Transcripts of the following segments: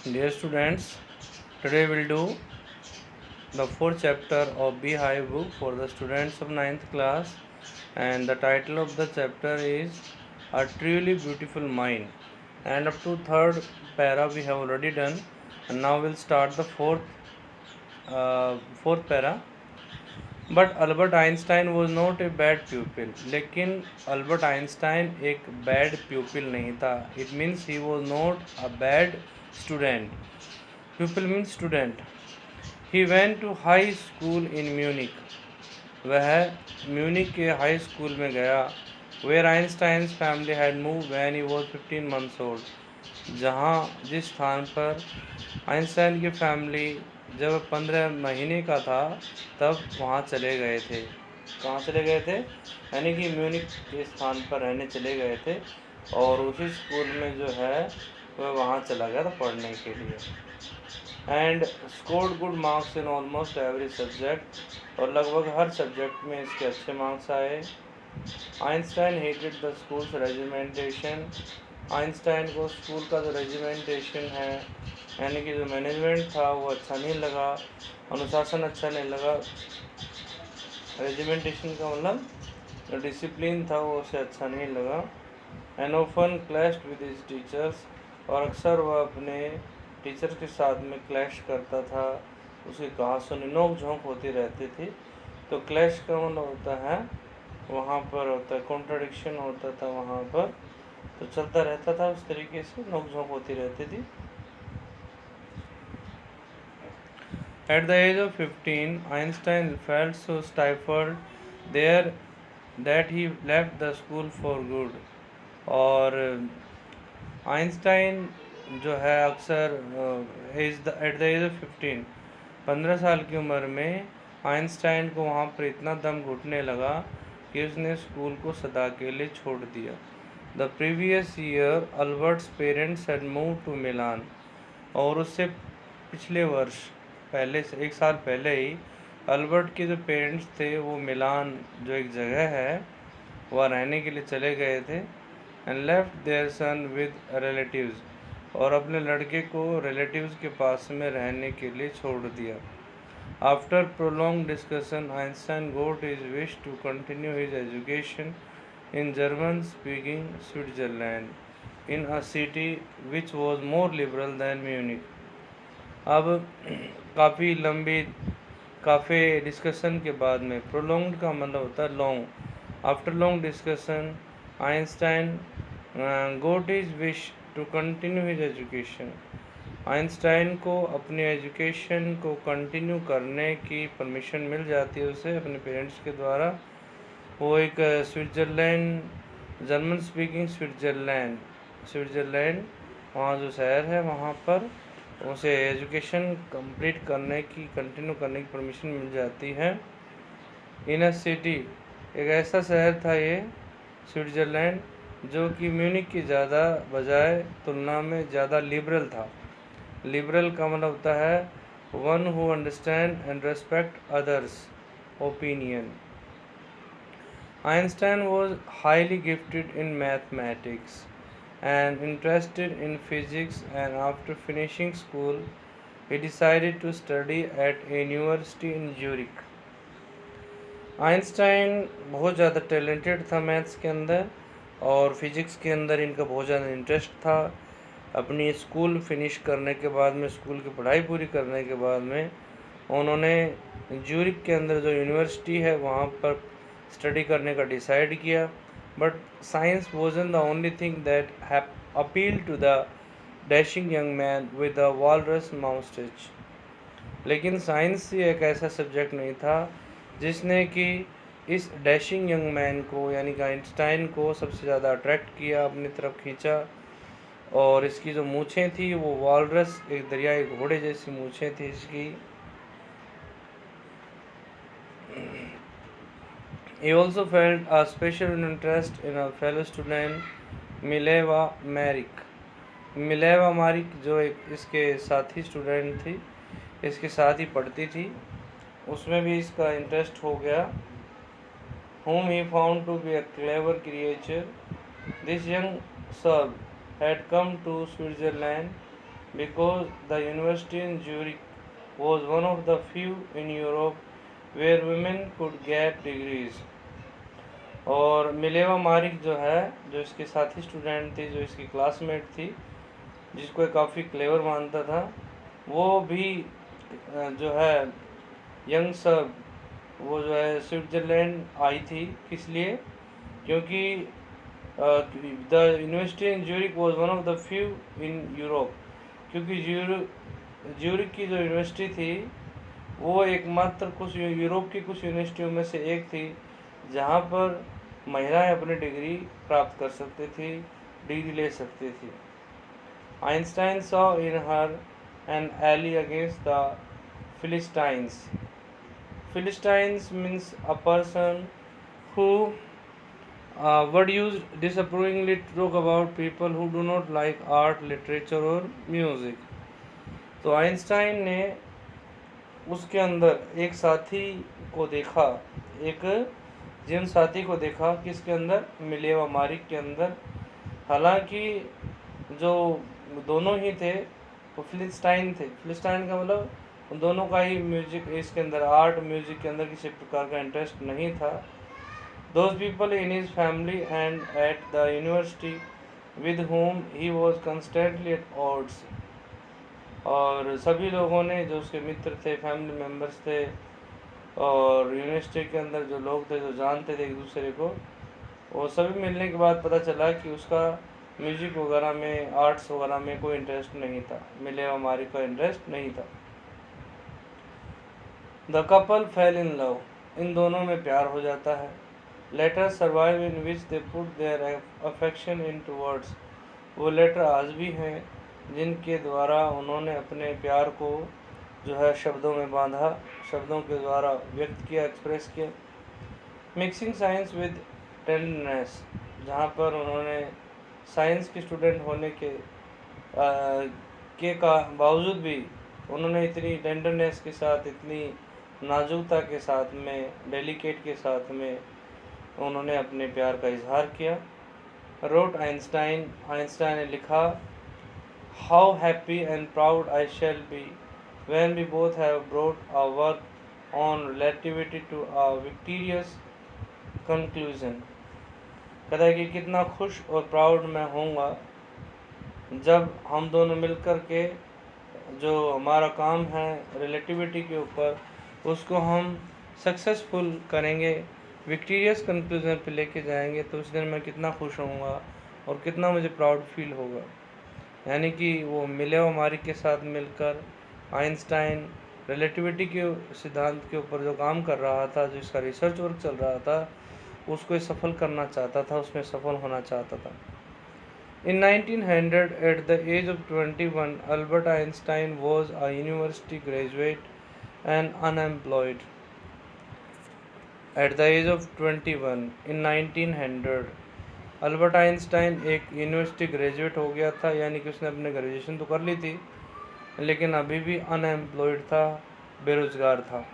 Dear students, today we'll do the fourth chapter of Beehive book for the students of ninth class, and the title of the chapter is A Truly Beautiful Mind. And up to third para we have already done, and now we'll start the fourth para. But Albert Einstein was not a bad pupil, लेकिन Albert Einstein एक bad pupil नहीं था. It means he was not a bad student. Pupil means student. He went to high school in Munich. वह Munich के high school में गया. Where Einstein's family had move when he was 15 months old. जहाँ जिस स्थान पर Einstein की family जब 15 महीने का था तब वहाँ चले गए थे. कहाँ चले गए थे? यानी कि म्यूनिक के स्थान पर रहने चले गए थे, और उसी स्कूल में जो है वह वहाँ चला गया था पढ़ने के लिए. And scored good marks in almost every subject. और लगभग हर सब्जेक्ट में इसके अच्छे मार्क्स आए. Einstein hated the schools regimentation. Einstein को स्कूल का जो रेजिमेंटेशन है, यानी कि जो मैनेजमेंट था, वो अच्छा नहीं लगा. अनुशासन अच्छा नहीं लगा. रेजिमेंटेशन का मतलब जो डिसिप्लिन था वो उसे अच्छा नहीं लगा. And often clashed with his teachers. और अक्सर वह अपने टीचर के साथ में क्लैश करता था. उसकी कहा सुनी नोक झोंक होती रहती थी. तो क्लैश का मतलब होता है वहाँ पर होता है कॉन्ट्रडिक्शन होता था वहाँ पर, तो चलता रहता था उस तरीके से, नोक झोंक होती रहती थी. At the age of 15, Einstein felt so stifled there that he left the school for good. और आइंस्टाइन जो है अक्सर एट द एज ऑफ 15 साल की उम्र में आइंस्टाइन को वहाँ पर इतना दम घुटने लगा कि उसने स्कूल को सदा के लिए छोड़ दिया. The previous year Albert's parents had move to Milan. और उससे पिछले वर्ष पहले से 1 साल पहले ही अल्बर्ट के जो पेरेंट्स थे वो मिलान जो एक जगह है वह रहने के लिए चले गए थे. And left their son with relatives. और अपने लड़के को रिलेटिव्स के पास में रहने के लिए छोड़ दिया. After prolong discussion Einstein got his wish to continue his education in German speaking Switzerland in a city which was more liberal than Munich. अब काफ़ी डिस्कशन के बाद में, प्रोलॉन्ग्ड का मतलब होता है long. After long discussion Einstein got his wish to continue his education. Einstein को अपनी एजुकेशन को कंटिन्यू करने की परमिशन मिल जाती है उसे अपने पेरेंट्स के द्वारा. वो एक स्विट्ज़रलैंड, जर्मन स्पीकिंग स्विट्ज़रलैंड वहाँ जो शहर है वहाँ पर उसे एजुकेशन कंप्लीट करने की, कंटिन्यू करने की परमिशन मिल जाती है. इन अ सिटी, एक ऐसा शहर था ये स्विट्ज़रलैंड जो कि म्यूनिक की ज़्यादा बजाय तुलना में ज़्यादा लिबरल था. लिबरल का मतलब होता है one who understand and respect others opinion. Einstein was highly gifted in mathematics and interested in physics, and after finishing school he decided to study at a university in Zurich. Einstein बहुत ज़्यादा talented था maths के अंदर, और physics के अंदर इनका बहुत ज़्यादा इंटरेस्ट था. अपनी स्कूल फिनिश करने के बाद में, स्कूल की पढ़ाई पूरी करने के बाद में उन्होंने ज्यूरिक के अंदर जो यूनिवर्सिटी है वहाँ पर स्टडी करने का डिसाइड किया. But science was then the only thing that have appeal to the dashing young man with the walrus moustache. लेकिन साइंस ही एक ऐसा सब्जेक्ट नहीं था जिसने कि इस डैशिंग यंग मैन को, यानी कि आइंस्टाइन को सबसे ज़्यादा अट्रैक्ट किया, अपनी तरफ खींचा. और इसकी जो मूँछें थी वो वॉलरस, एक दरियाई घोड़े जैसी मूँछें थी इसकी. He also felt a special interest in a fellow student Mileva Maric. Mileva Maric जो एक इसके साथी स्टूडेंट थी, इसके साथ ही पढ़ती थी, उसमें भी इसका इंटरेस्ट हो गया. whom he found to be a clever creature. This young serb had come to Switzerland because the university in Zurich was one of the few in Europe where women could get degrees. और Mileva मारिक जो है, जो इसके साथी student थी, जो इसकी classmate थी, जिसको ये काफ़ी क्लेवर मानता था, वो भी जो है यंग सब वो जो है स्विट्ज़रलैंड आई थी। किस लिए? क्योंकि the university in Zurich was one of the few in Europe, क्योंकि ज्यूरिक की जो यूनिवर्सिटी थी वो एकमात्र कुछ यूरोप की कुछ यूनिवर्सिटियों में से एक थी जहाँ पर महिलाएं अपनी डिग्री प्राप्त कर सकती थी, डिग्री ले सकती थी। Einstein saw in her an ally against the Philistines. Philistines means a person who would use disapprovingly to talk about people who do not like art, literature और music। तो आइंस्टाइन ने उसके अंदर एक साथी को देखा, एक जीवन साथी को देखा, किसके अंदर? मिलेवा मारिक के अंदर। हालांकि जो दोनों ही थे वो फिलिस्टाइन थे। फिलिस्टाइन का मतलब दोनों का ही म्यूजिक, इसके अंदर आर्ट म्यूजिक के अंदर किसी प्रकार का इंटरेस्ट नहीं था। Those people in his family and at the university with whom he was constantly at odds. और सभी लोगों ने, जो उसके मित्र थे, फैमिली मेम्बर्स थे और यूनिवर्सिटी के अंदर जो लोग थे, जो जानते थे एक दूसरे को, वो सभी मिलने के बाद पता चला कि उसका म्यूजिक वगैरह में, आर्ट्स वगैरह में कोई इंटरेस्ट नहीं था, मिलेवा मारिक का इंटरेस्ट नहीं था। The couple fell in love, इन दोनों में प्यार हो जाता है। Letter survive in which they put their affection in two words, वो लेटर आज भी हैं जिनके द्वारा उन्होंने अपने प्यार को जो है शब्दों में बांधा, शब्दों के द्वारा व्यक्त किया, एक्सप्रेस किया। मिक्सिंग साइंस विद टेंडरनेस, जहाँ पर उन्होंने साइंस के स्टूडेंट होने के बावजूद भी उन्होंने इतनी टेंडरनेस के साथ, इतनी नाजुकता के साथ में, डेलिकेट के साथ में उन्होंने अपने प्यार का इजहार किया। रोट आइंस्टाइन, आइंस्टाइन ने लिखा, how happy and proud I shall be when we both have brought our work on relativity to a victorious conclusion. कहता है कि कितना खुश और प्राउड मैं होऊंगा जब हम दोनों मिलकर के जो हमारा काम है रिलेटिविटी के ऊपर, उसको हम सक्सेसफुल करेंगे, विक्टोरियस कंक्लूजन पे लेके जाएंगे, तो उस दिन मैं कितना खुश होऊंगा और कितना मुझे प्राउड फील होगा। यानी कि वो मिलेवा मारिक के साथ मिलकर आइंस्टाइन रिलेटिविटी के सिद्धांत के ऊपर जो काम कर रहा था, जो इसका रिसर्च वर्क चल रहा था, उसको सफल करना चाहता था, उसमें सफल होना चाहता था। In 1900, at the age of 21, Albert Einstein was a university graduate and unemployed. At the age of 21, in 1900, Albert Einstein एक यूनिवर्सिटी ग्रेजुएट हो गया था, यानी कि उसने अपने ग्रेजुएशन तो कर ली थी, लेकिन अभी भी अनएम्प्लॉयड था, बेरोजगार था।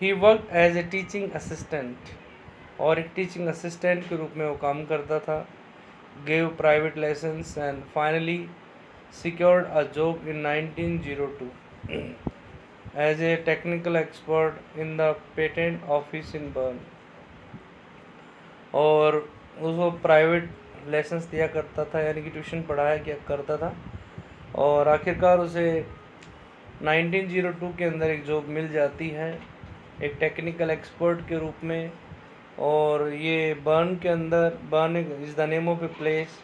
He work as a teaching assistant, और एक टीचिंग असिस्टेंट के रूप में वो काम करता था। gave private lessons and finally secured a job in 1902 as a technical expert in the patent office in Bern। और उसको प्राइवेट लेसन्स दिया करता था, यानी कि ट्यूशन पढ़ाया किया करता था, और आखिरकार उसे 1902 के अंदर एक जॉब मिल जाती है एक टेक्निकल एक्सपर्ट के रूप में। और ये बर्न के अंदर, burn is the name of a place,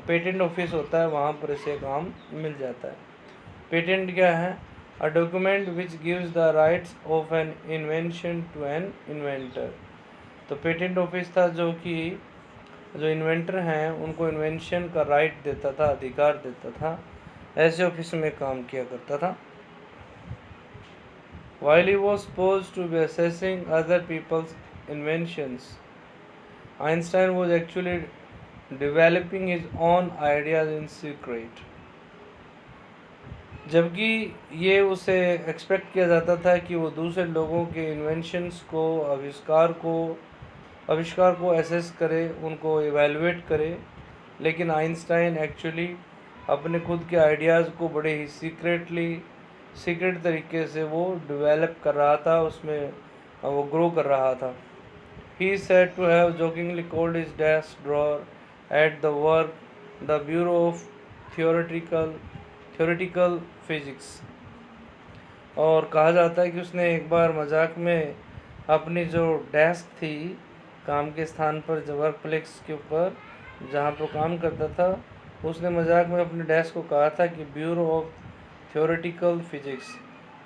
patent office होता है, वहाँ पर इसे काम मिल जाता है। पेटेंट क्या है? A document which gives the rights of an invention to an inventor. तो पेटेंट ऑफिस था जो कि जो इन्वेंटर हैं उनको इन्वेंशन का राइट देता था, अधिकार देता था, ऐसे ऑफिस में काम किया करता था। While he was supposed to be assessing other people's inventions, Einstein was actually developing his own ideas in secret। जबकि ये उसे एक्सपेक्ट किया जाता था कि वो दूसरे लोगों के इन्वेंशंस को, आविष्कार को एसेस करे, उनको इवेलुएट करे, लेकिन आइंस्टाइन एक्चुअली अपने खुद के आइडियाज़ को बड़े ही सीक्रेट तरीके से वो डेवलप कर रहा था, उसमें वो ग्रो कर रहा था। He is said to have jokingly called his desk drawer at the work the Bureau of Theoretical Physics। और कहा जाता है कि उसने एक बार मजाक में अपनी जो डेस्क थी काम के स्थान पर, जो वर्क प्लेस के ऊपर जहाँ पर काम करता था, उसने मजाक में अपने डेस्क को कहा था कि ब्यूरो ऑफ थियोरेटिकल फिजिक्स,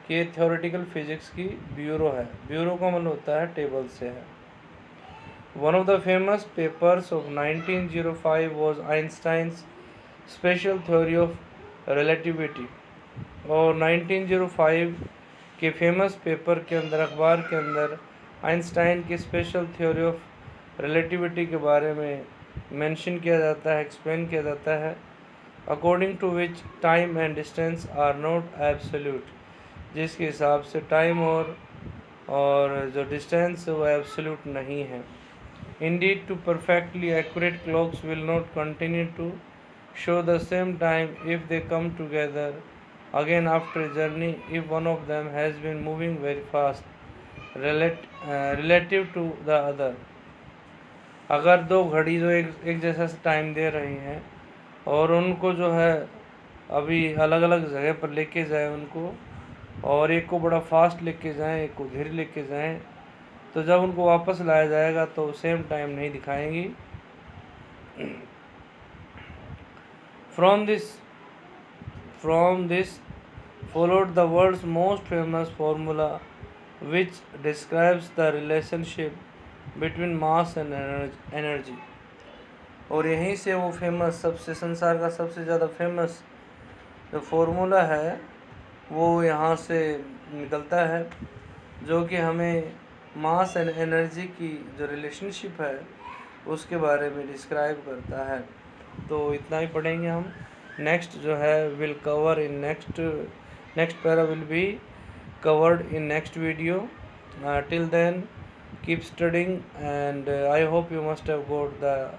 कि थियोरेटिकल फिजिक्स की ब्यूरो है। ब्यूरो का मतलब होता है टेबल से है। One of the famous papers of 1905 was Einstein's special theory of relativity। और 1905 के फेमस पेपर के अंदर, अखबार के अंदर, आइंस्टाइन की स्पेशल थ्योरी ऑफ रिलेटिविटी के बारे में मेंशन किया जाता है, एक्सप्लेन किया जाता है। According to which time and distance are not absolute, जिसके हिसाब से टाइम और जो डिस्टेंस है वो एब्सोल्यूट नहीं है। Indeed, two perfectly accurate clocks will not continue to show the same time if they come together again after a journey if one of them has been moving very fast relative to the other। अगर दो घड़ी जो एक जैसा time दे रही हैं और उनको जो है अभी अलग अलग जगह पर लेके जाए उनको, और एक को बड़ा फास्ट लेके जाएं, एक को धीरे लेके जाएं, तो जब उनको वापस लाया जाएगा तो सेम टाइम नहीं दिखाएंगी। From this followed the world's most famous formula which describes the relationship between mass and energy। और यहीं से वो फेमस, सबसे संसार का सबसे ज़्यादा फेमस जो फॉर्मूला है वो यहाँ से निकलता है, जो कि हमें मास एंड एनर्जी की जो रिलेशनशिप है उसके बारे में डिस्क्राइब करता है। तो इतना ही पढ़ेंगे हम। नेक्स्ट जो है will cover in next para will be covered in next video. Till then keep studying and I hope you must have got the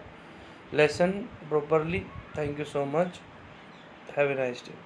lesson properly। Thank you so much। Have a nice day।